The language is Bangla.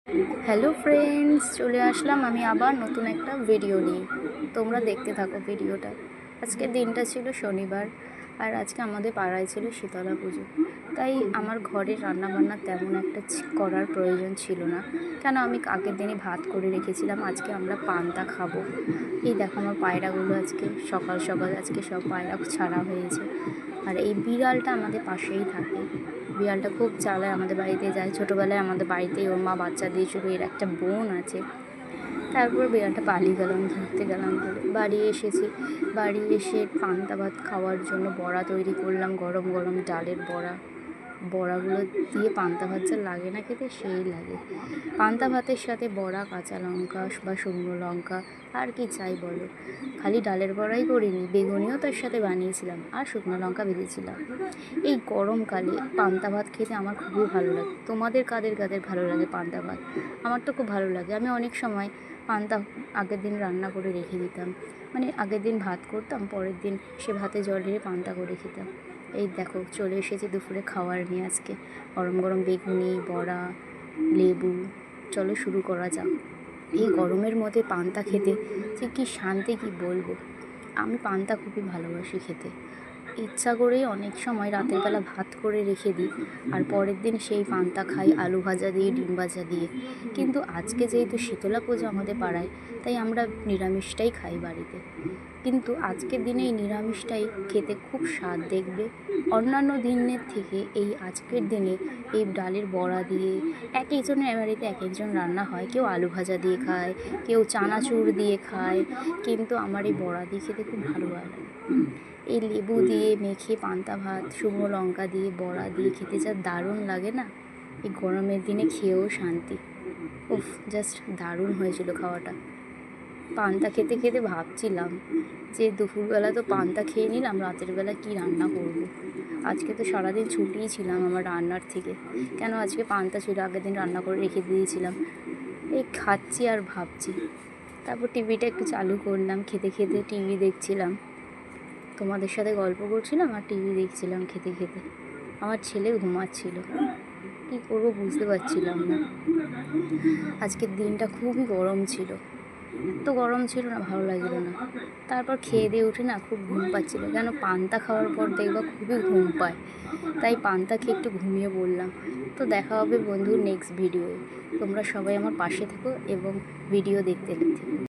হ্যালো ফ্রেন্ডস, চলে আসলাম আমি আবার নতুন একটা ভিডিও নিয়ে। তোমরা দেখতে থাকো ভিডিওটা। আজকের দিনটা ছিল শনিবার, আর আজকে আমাদের পাড়ায় ছিল শীতলা পুজো। তাই আমার ঘরে রান্নাবান্না তেমন একটা করার প্রয়োজন ছিল না, কেন আমি আগের দিনে ভাত করে রেখেছিলাম। আজকে আমরা পান্তা খাবো। এই দেখো আমার পায়রাগুলো আজকে সকাল সকাল আজকে সব পায়রা ছাড়া হয়েছে। আর এই বিড়ালটা আমাদের পাশেই থাকে। বিড়ালটা খুব চালায়, আমাদের বাড়িতে যায়। ছোটোবেলায় আমাদের বাড়িতেই ওর মা বাচ্চা দিয়েছিল, এর একটা বোন আছে। তারপর বিড়ালটা পালিয়ে গেলাম, ধরতে গেলাম বলে বাড়ি এসেছি। বাড়ি এসে পান্তা ভাত খাওয়ার জন্য বড়া তৈরি করলাম, গরম গরম ডালের বড়া। বড়াগুলো দিয়ে পান্তা ভাত যা লাগে না খেতে, সেই লাগে। পান্তা ভাতের সাথে বড়া, কাঁচা লঙ্কা বা শুকনো লঙ্কা, আর কি চাই বলো। খালি ডালের বড়াই করিনি, বেগুনিও তার সাথে বানিয়েছিলাম, আর শুকনো লঙ্কা ভেজেছিলাম। এই গরমকালে পান্তা ভাত খেতে আমার খুবই ভালো লাগে। তোমাদের কাদের কাদের ভালো লাগে পান্তা ভাত? আমার তো খুব ভালো লাগে। আমি অনেক সময় পান্তা আগের দিন রান্না করে রেখে দিতাম, মানে আগের দিন ভাত করতাম, পরের দিন সে ভাতে জল ঢেলে পান্তা করে খেতাম। এই দেখো চলে এসেছি দুপুরে খাওয়ার নিয়ে। আজকে গরম গরম বেগুনি, বড়া, লেবু। চলো শুরু করা যাক। এই গরমের মধ্যে পান্তা খেতে যে কী শান্তি, কি বলবো। আমি পান্তা খুবই ভালোবাসি খেতে। ইচ্ছা করেই অনেক সময় রাতের বেলা ভাত করে রেখে দিই, আর পরের দিন সেই পান্তা খাই আলু ভাজা দিয়ে, ডিম ভাজা দিয়ে। কিন্তু আজকে যেহেতু শীতলা পুজো আমাদের পাড়ায়, তাই আমরা নিরামিষটাই খাই বাড়িতে। কিন্তু আজকের দিনে এই নিরামিষটাই খেতে খুব স্বাদ। দেখবে অন্যান্য দিনের থেকে এই আজকের দিনে এই ডালের বড়া দিয়ে এক একজনের বাড়িতে এক একজন রান্না হয়। কেউ আলু ভাজা দিয়ে খায়, কেউ চানাচুর দিয়ে খায়, কিন্তু আমার এই বড়া দিয়ে খেতে খুব ভালো লাগে। এই লেবু দিয়ে মেখে পান্তা ভাত, শুকনো লঙ্কা দিয়ে, বড়া দিয়ে খেতে যা দারুণ লাগে না, এই গরমের দিনে খেয়েও শান্তি। উফ, জাস্ট দারুণ হয়েছিল খাওয়াটা। পান্তা খেতে খেতে ভাবছিলাম যে দুপুরবেলা তো পান্তা খেয়ে নিলাম, রাতের বেলা কী রান্না করব। আজকে তো সারাদিন ছুটিই ছিলাম আমার রান্নার থেকে, কেন আজকে পান্তা ছিল, আগের দিন রান্না করে রেখে দিয়েছিলাম। এই খাচ্ছি আর ভাবছি। তারপর টিভিটা একটু চালু করলাম, খেতে খেতে টিভি দেখছিলাম, তোমাদের সাথে গল্প করছিলাম আর টিভি দেখছিলাম খেতে খেতে। আমার ছেলে ঘুমাচ্ছিল, কী করবো বুঝতে পারছিলাম না। আজকের দিনটা খুবই গরম ছিল, এত গরম ছিল না, ভালো লাগছিল না। তারপর খেয়ে দিয়ে উঠে না খুব ঘুম পাচ্ছিল, কেন পান্তা খাওয়ার পর দেখবা খুবই ঘুম পায়। তাই পান্তা খেয়ে একটু ঘুমিয়ে পড়লাম। তো দেখা হবে বন্ধু নেক্সট ভিডিওয়ে। তোমরা সবাই আমার পাশে থেকো এবং ভিডিও দেখতে থেকো।